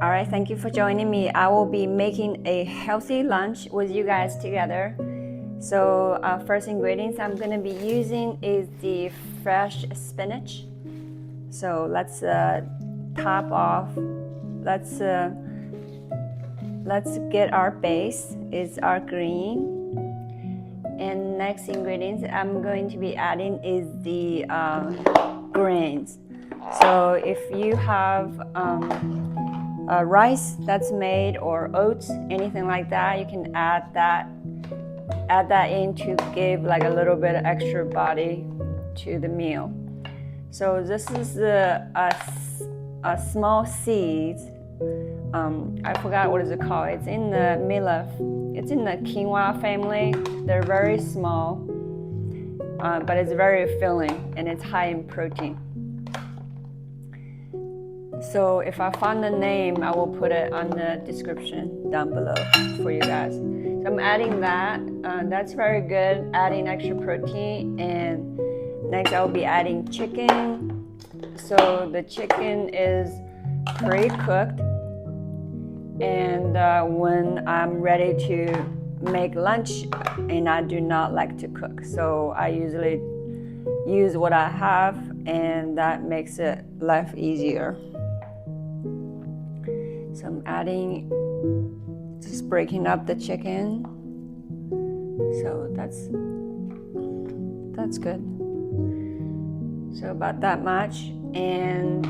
All right, thank you for joining me. I will be making a healthy lunch with you guys together. So first ingredients I'm going to be using is the fresh spinach. So let's top off. Let's get our base is our green. And next ingredients I'm going to be adding is the grains. So if you have rice that's made or oats, anything like that, you can add that in to give like a little bit of extra body to the meal. So this is a small seeds. I forgot what is it called. It's in the millet. It's in the quinoa family. They're very small, but it's very filling and it's high in protein. So if I find the name, I will put it on the description down below for you guys. So I'm adding that. That's very good, adding extra protein. And next I will be adding chicken. So the chicken is pre-cooked. And when I'm ready to make lunch, and I do not like to cook, so I usually use what I have, and that makes it life easier. So I'm adding, just breaking up the chicken. So that's good. So about that much. And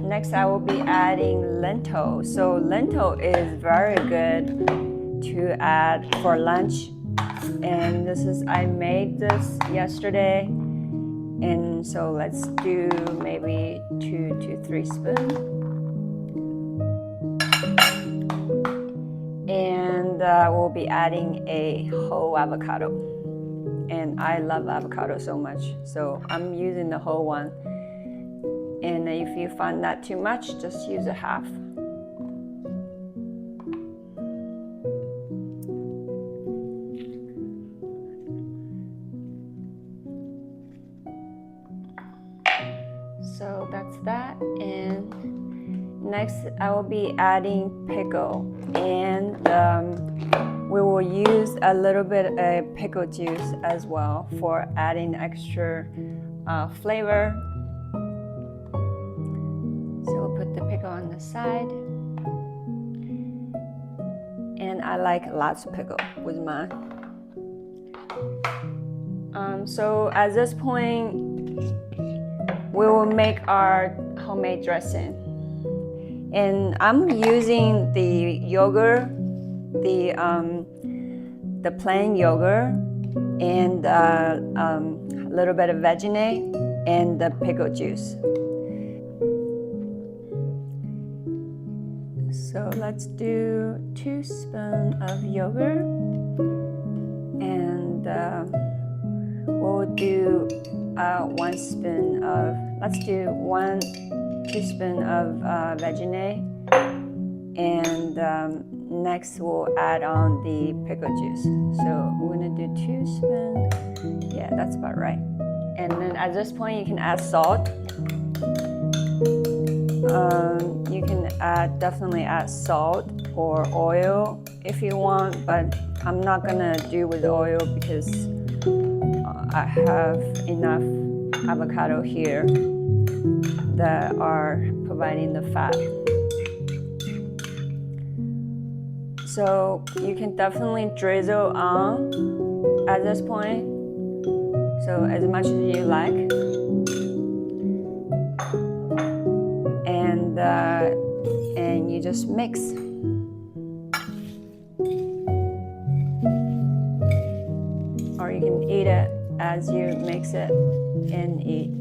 next I will be adding lentil. So lentil is very good to add for lunch. And I made this yesterday. And so let's do maybe 2 to 3 spoons. And we'll be adding a whole avocado. And I love avocado so much. So I'm using the whole one. And if you find that too much, just use a half. So that's that. And next I will be adding pickle. And we will use a little bit of pickle juice as well for adding extra flavor. So we'll put the pickle on the side. And I like lots of pickle with mine. So at this point, we will make our homemade dressing. And I'm using the yogurt, the plain yogurt, and a little bit of veggie and the pickle juice. So let's do 2 spoons of yogurt, and we'll do 1 spoon of, let's do 1 teaspoon of veggie, and next we'll add on the pickle juice. So we're gonna do 2 spoons. Yeah, that's about right. And then at this point you can add salt. You can definitely add salt or oil if you want, but I'm not gonna do with oil because I have enough avocado here that are providing the fat. So you can definitely drizzle on at this point, so as much as you like. And you just mix. Or you can eat it as you mix it and eat.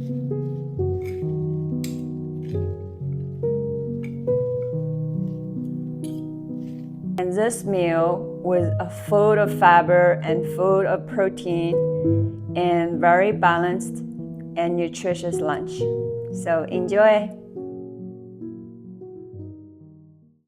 And this meal was full of fiber and full of protein and very balanced and nutritious lunch. So enjoy.